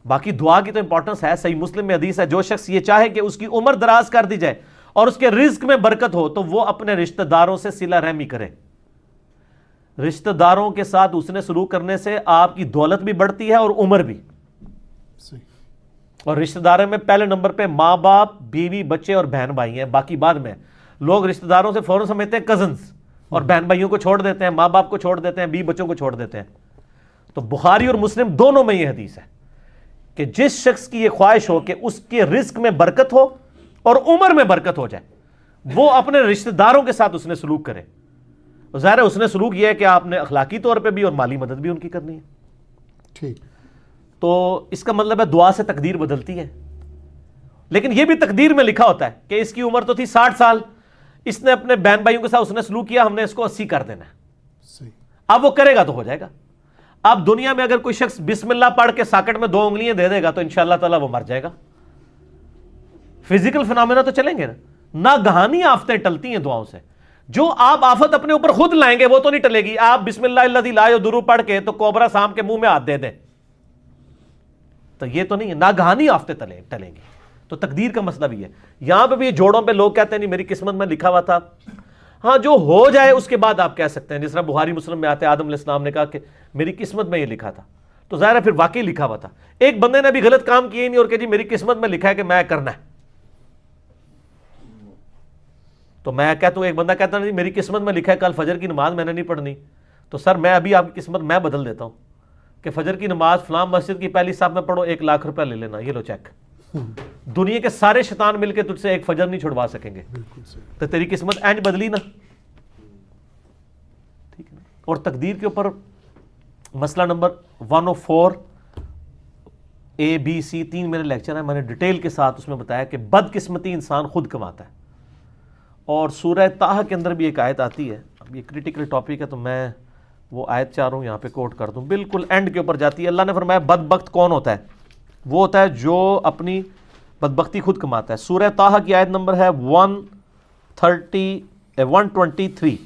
باقی دعا کی تو امپورٹنس ہے. صحیح مسلم میں حدیث ہے جو شخص یہ چاہے کہ اس کی عمر دراز کر دی جائے اور اس کے رزق میں برکت ہو تو وہ اپنے رشتہ داروں سے صلہ رحمی کرے. رشتہ داروں کے ساتھ اس نے سلوک کرنے سے آپ کی دولت بھی بڑھتی ہے اور عمر بھی. اور رشتہ داروں میں پہلے نمبر پہ ماں باپ, بیوی, بچے اور بہن بھائی ہیں, باقی بعد میں. لوگ رشتہ داروں سے فوراً سمجھتے ہیں کزنز, اور بہن بھائیوں کو چھوڑ دیتے ہیں, ماں باپ کو چھوڑ دیتے ہیں, بیوی بچوں کو چھوڑ دیتے ہیں. تو بخاری اور مسلم دونوں میں یہ حدیث ہے کہ جس شخص کی یہ خواہش ہو کہ اس کے رزق میں برکت ہو اور عمر میں برکت ہو جائے, وہ اپنے رشتہ داروں کے ساتھ اس نے سلوک کرے. ظاہر ہے اس نے سلوک یہ ہے کہ آپ نے اخلاقی طور پہ بھی اور مالی مدد بھی ان کی کرنی ہے. ٹھیک. تو اس کا مطلب ہے دعا سے تقدیر بدلتی ہے. لیکن یہ بھی تقدیر میں لکھا ہوتا ہے کہ اس کی عمر تو تھی 60 سال, اس نے اپنے بہن بھائیوں کے ساتھ اس نے سلوک کیا, ہم نے اس کو 80 کر دینا ہے. صحیح. اب وہ کرے گا تو ہو جائے گا. اب دنیا میں اگر کوئی شخص بسم اللہ پڑھ کے ساکٹ میں 2 انگلیاں دے دے گا تو انشاءاللہ تعالیٰ وہ مر جائے گا. فزیکل فنامنا تو چلیں گے نا. ناگہانی آفتیں ٹلتی ہیں دعاؤں سے. جو آپ آفت اپنے اوپر خود لائیں گے وہ تو نہیں ٹلے گی. آپ بسم اللہ الذی لا یضر پڑھ کے تو کوبرا سام کے منہ میں ہاتھ دے دیں تو یہ تو نہیں ہے. ناگہانی آفتیں ٹلیں گی. تو تقدیر کا مسئلہ بھی ہے. یہاں پہ بھی جوڑوں پہ لوگ کہتے ہیں نہیں میری قسمت میں لکھا ہوا تھا. ہاں جو ہو جائے اس کے بعد آپ کہہ سکتے ہیں. جس طرح بخاری مسلم میں آتے ہیں آدم علیہ السلام نے کہا کہ میری قسمت میں یہ لکھا تھا, تو ظاہر ہے پھر واقعی لکھا ہوا تھا. ایک بندے نے بھی غلط کام کیے نہیں اور کہ جی میری قسمت میں لکھا ہے کہ میں کرنا ہے. تو میں کہتا ہوں, ایک بندہ کہتا ہے میری قسمت میں لکھا ہے کل فجر کی نماز میں نے نہیں پڑھنی, تو سر میں ابھی آپ کی قسمت میں بدل دیتا ہوں کہ فجر کی نماز فلاں مسجد کی پہلی صف میں پڑھو, 1 لاکھ روپے لے لینا, یہ لو چیک. دنیا کے سارے شیطان مل کے تجھ سے ایک فجر نہیں چھڑوا سکیں گے. تو تیری قسمت اینج بدلی نا. ٹھیک ہے. اور تقدیر کے اوپر مسئلہ نمبر 104 ABC 3 میرے لیکچر ہیں, میں نے ڈیٹیل کے ساتھ اس میں بتایا کہ بدقسمتی انسان خود کماتا ہے. اور سورہ طٰہٰ کے اندر بھی ایک آیت آتی ہے. اب یہ کریٹیکل ٹاپک ہے تو میں وہ آیت چاہ رہا ہوں یہاں پہ کوٹ کر دوں, بالکل اینڈ کے اوپر جاتی ہے. اللہ نے فرمایا بدبخت کون ہوتا ہے؟ وہ ہوتا ہے جو اپنی بدبختی خود کماتا ہے. سورہ طٰہٰ کی آیت نمبر ہے 123.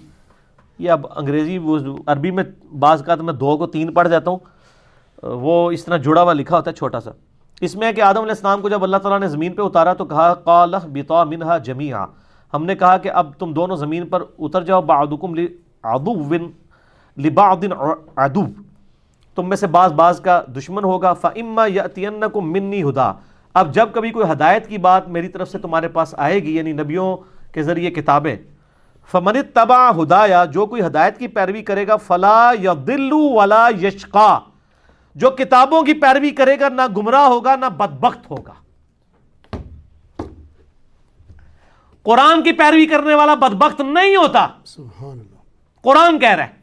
یہ اب انگریزی عربی میں بعض کا تو میں 2 کو 3 پڑھ جاتا ہوں, وہ اس طرح جڑا ہوا لکھا ہوتا ہے چھوٹا سا. اس میں ہے کہ آدم علیہ السلام کو جب اللہ تعالیٰ نے زمین پہ اتارا تو کہا قَالَ اهْبِطَا مِنْهَا جَمِيعًا, ہم نے کہا کہ اب تم دونوں زمین پر اتر جاؤ. بَعْضُكُمْ لِبَعْضٍ عَدُوٌّ, تم میں سے بعض کا دشمن ہوگا. فَإِمَّا يَأْتِيَنَّكُم مِّنِّي هُدًى, اب جب کبھی کوئی ہدایت کی بات میری طرف سے تمہارے پاس آئے گی, یعنی نبیوں کے ذریعے کتابیں, فَمَنِ اتَّبَعَ هُدَايَا, جو کوئی ہدایت کی پیروی کرے گا, فَلَا يَضِلُّ وَلَا يَشْقَى, جو کتابوں کی پیروی کرے گا نہ گمراہ ہوگا نہ بدبخت ہوگا. قرآن کی پیروی کرنے والا بدبخت نہیں ہوتا. سبحان اللہ. قرآن کہہ رہا ہے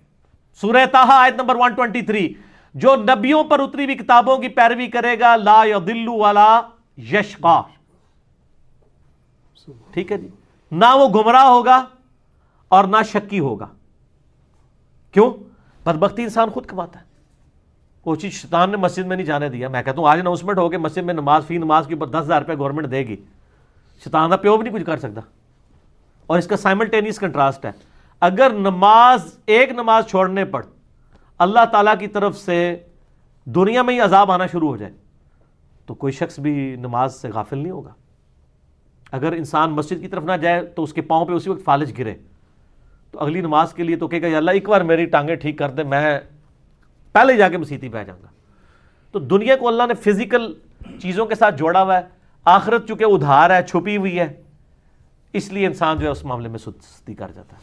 سورہ طٰہٰ آیت نمبر 123, جو نبیوں پر اتری ہوئی کتابوں کی پیروی کرے گا لا یضل ولا یشقا. ٹھیک ہے جی, نہ وہ گمراہ ہوگا اور نہ شکی ہوگا. کیوں؟ بدبختی انسان خود کماتا ہے. وہ چیز شیطان نے مسجد میں نہیں جانے دیا. میں کہتا ہوں آج اناؤنسمنٹ ہو کہ مسجد میں نماز فی نماز کے اوپر 10,000 روپے گورنمنٹ دے گی, شیطان کا پیو بھی نہیں کچھ کر سکتا. اور اس کا سائملٹینیس کنٹراسٹ ہے, اگر ایک نماز چھوڑنے پر اللہ تعالیٰ کی طرف سے دنیا میں ہی عذاب آنا شروع ہو جائے تو کوئی شخص بھی نماز سے غافل نہیں ہوگا. اگر انسان مسجد کی طرف نہ جائے تو اس کے پاؤں پہ اسی وقت فالج گرے تو اگلی نماز کے لیے تو کہے گا یا اللہ ایک بار میری ٹانگیں ٹھیک کر دے, میں پہلے جا کے مسیتی پہ جاؤں گا. تو دنیا کو اللہ نے فزیکل چیزوں کے ساتھ جوڑا ہوا ہے, آخرت چونکہ ادھار ہے, چھپی ہوئی ہے, اس لیے انسان جو ہے اس معاملے میں سستی کر جاتا ہے.